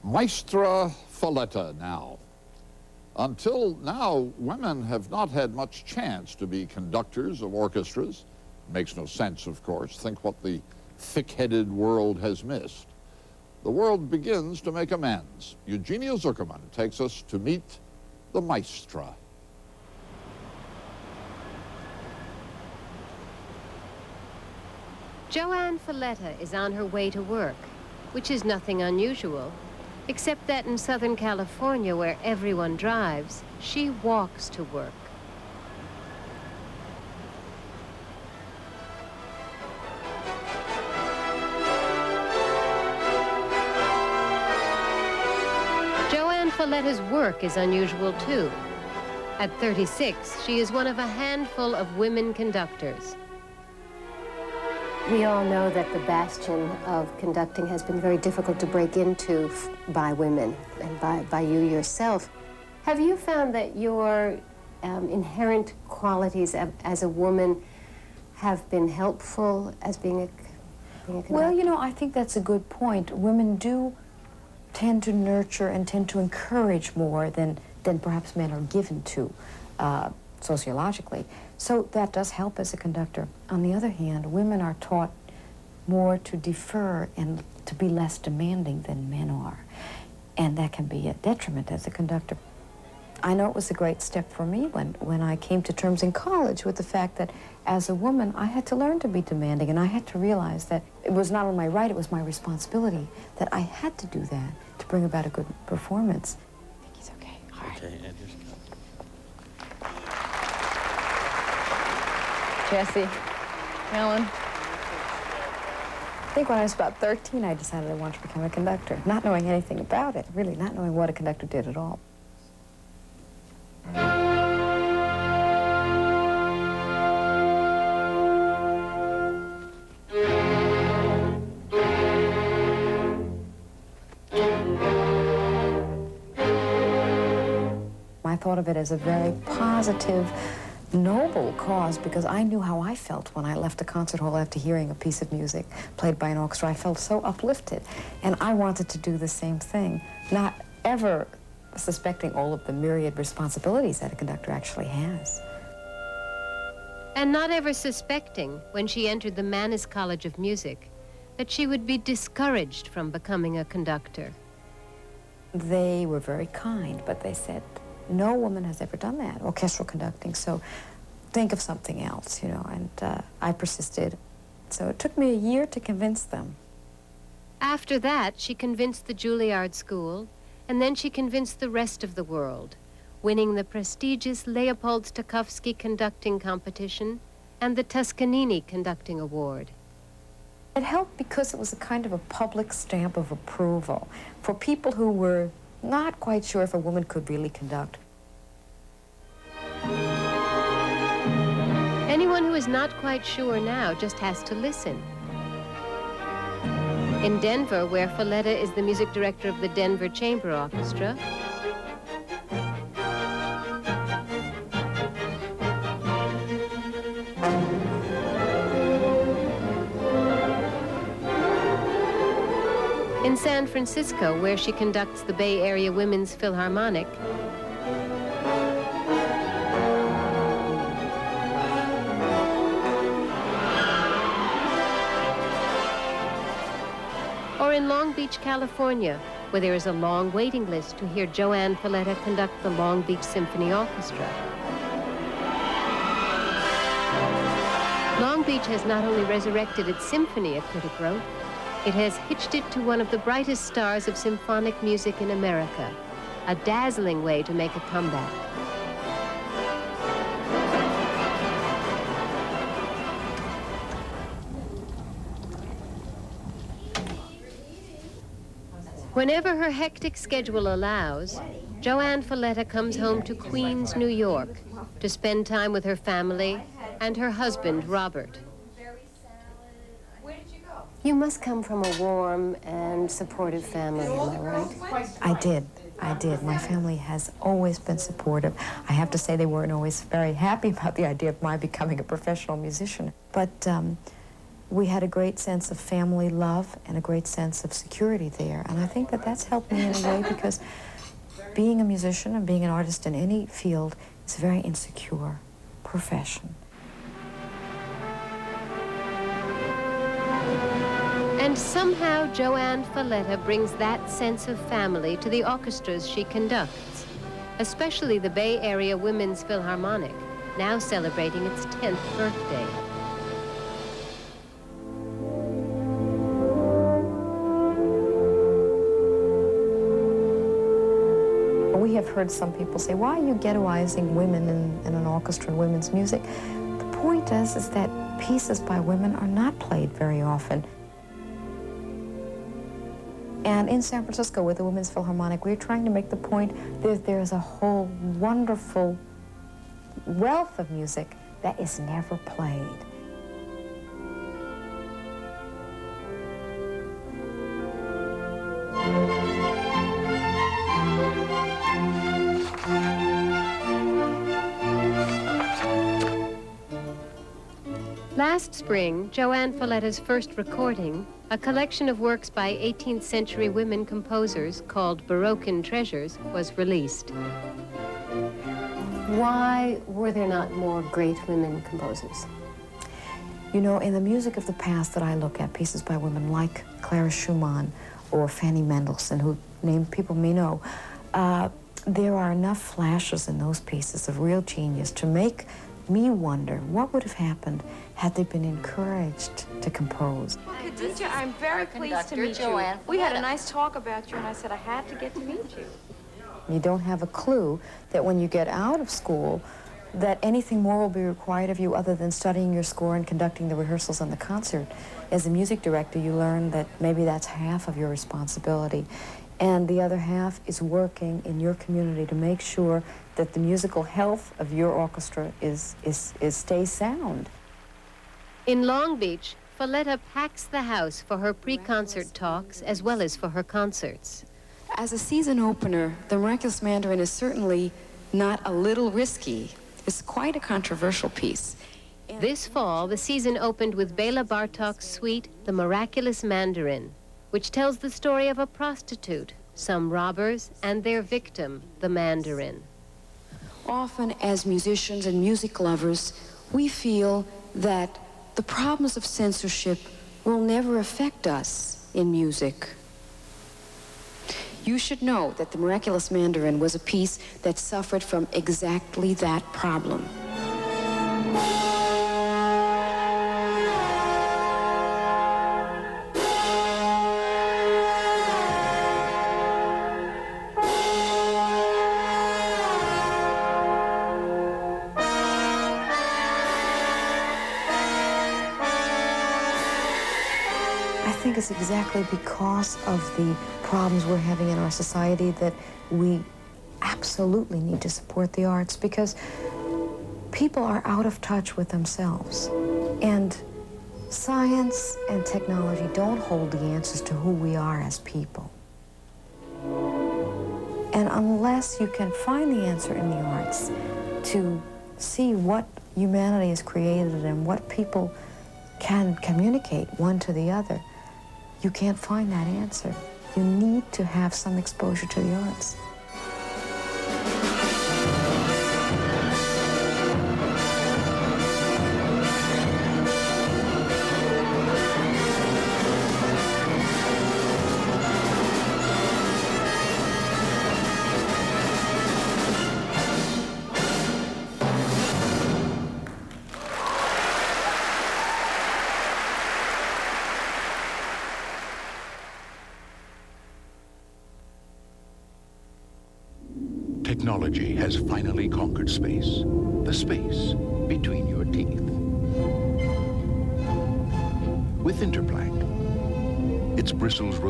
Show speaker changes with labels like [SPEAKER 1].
[SPEAKER 1] Maestra Falletta now. Until now, women have not had much chance to be conductors of orchestras. Makes no sense, of course. Think what the thick-headed world has missed. The world begins to make amends. Eugenia Zukerman takes us to meet the maestra.
[SPEAKER 2] JoAnn Falletta is on her way to work, which is nothing unusual, except that in Southern California, where everyone drives, she walks to work. JoAnn Falletta's work is unusual, too. At 36, she is one of a handful of women conductors.
[SPEAKER 3] We all know that the bastion of conducting has been very difficult to break into by women and by you yourself. Have you found that your inherent qualities as a woman have been helpful as being a conductor?
[SPEAKER 4] Well, you know, I think that's a good point. Women do tend to nurture and tend to encourage more than perhaps men are given to sociologically. So that does help as a conductor. On the other hand, women are taught more to defer and to be less demanding than men are. And that can be a detriment as a conductor. I know it was a great step for me when I came to terms in college with the fact that as a woman, I had to learn to be demanding, and I had to realize that it was not only my right, it was my responsibility, that I had to do that to bring about a good performance. I think he's okay. All right.
[SPEAKER 5] Okay, and here's
[SPEAKER 4] Jesse, Helen. I think when I was about 13, I decided I wanted to become a conductor, not knowing anything about it, really not knowing what a conductor did at all. I thought of it as a very positive, noble cause, because I knew how I felt when I left the concert hall after hearing a piece of music played by an orchestra. I felt so uplifted, and I wanted to do the same thing, not ever suspecting all of the myriad responsibilities that a conductor actually has.
[SPEAKER 2] And not ever suspecting, when she entered the Mannes College of Music, that she would be discouraged from becoming a conductor.
[SPEAKER 4] They were very kind, but they said, no woman has ever done that, orchestral conducting, so think of something else, you know, and I persisted. So it took me a year to convince them.
[SPEAKER 2] After that, she convinced the Juilliard School, and then she convinced the rest of the world, winning the prestigious Leopold Stokowski Conducting Competition and the Toscanini Conducting Award.
[SPEAKER 4] It helped because it was a kind of a public stamp of approval for people who were not quite sure if a woman could really conduct.
[SPEAKER 2] Anyone who is not quite sure now just has to listen. In Denver, where Falletta is the music director of the Denver Chamber Orchestra, in San Francisco, where she conducts the Bay Area Women's Philharmonic, or in Long Beach, California, where there is a long waiting list to hear JoAnn Falletta conduct the Long Beach Symphony Orchestra. Long Beach has not only resurrected its symphony, a critic wrote, it has hitched it to one of the brightest stars of symphonic music in America, a dazzling way to make a comeback. Whenever her hectic schedule allows, JoAnn Falletta comes home to Queens, New York, to spend time with her family and her husband, Robert.
[SPEAKER 3] You must come from a warm and supportive family, am I right?
[SPEAKER 4] I did. My family has always been supportive. I have to say they weren't always very happy about the idea of my becoming a professional musician. But we had a great sense of family love and a great sense of security there. And I think that that's helped me in a way, because being a musician and being an artist in any field is a very insecure profession.
[SPEAKER 2] And somehow JoAnn Falletta brings that sense of family to the orchestras she conducts, especially the Bay Area Women's Philharmonic, now celebrating its 10th birthday.
[SPEAKER 4] We have heard some people say, why are you ghettoizing women in an orchestra and women's music? The point is that pieces by women are not played very often. And in San Francisco with the Women's Philharmonic, we're trying to make the point that there's a whole wonderful wealth of music that is never played.
[SPEAKER 2] Last spring, JoAnn Falletta's first recording, a collection of works by 18th century women composers called Baroque Treasures, was released.
[SPEAKER 3] Why were there not more great women composers?
[SPEAKER 4] You know, in the music of the past that I look at, pieces by women like Clara Schumann or Fanny Mendelssohn, who people may know, there are enough flashes in those pieces of real genius to make me wonder what would have happened had they been encouraged to compose.
[SPEAKER 5] Khadija, I'm very pleased to meet you. We had a nice talk about you, and I said I had to get to meet you.
[SPEAKER 4] You don't have a clue that when you get out of school, that anything more will be required of you other than studying your score and conducting the rehearsals and the concert. As a music director, you learn that maybe that's half of your responsibility, and the other half is working in your community to make sure that the musical health of your orchestra stays sound.
[SPEAKER 2] In Long Beach, Falletta packs the house for her pre-concert talks as well as for her concerts.
[SPEAKER 6] As a season opener, The Miraculous Mandarin is certainly not a little risky. It's quite a controversial piece.
[SPEAKER 2] This fall, the season opened with Bela Bartok's suite, The Miraculous Mandarin, which tells the story of a prostitute, some robbers, and their victim, the mandarin.
[SPEAKER 6] Often, as musicians and music lovers, we feel that the problems of censorship will never affect us in music. You should know that The Miraculous Mandarin was a piece that suffered from exactly that problem.
[SPEAKER 4] I think it's exactly because of the problems we're having in our society that we absolutely need to support the arts, because people are out of touch with themselves. And science and technology don't hold the answers to who we are as people. And unless you can find the answer in the arts to see what humanity has created and what people can communicate one to the other, you can't find that answer. You need to have some exposure to the arts.
[SPEAKER 7] Technology has finally conquered space, the space between your teeth. With Interplank, its bristles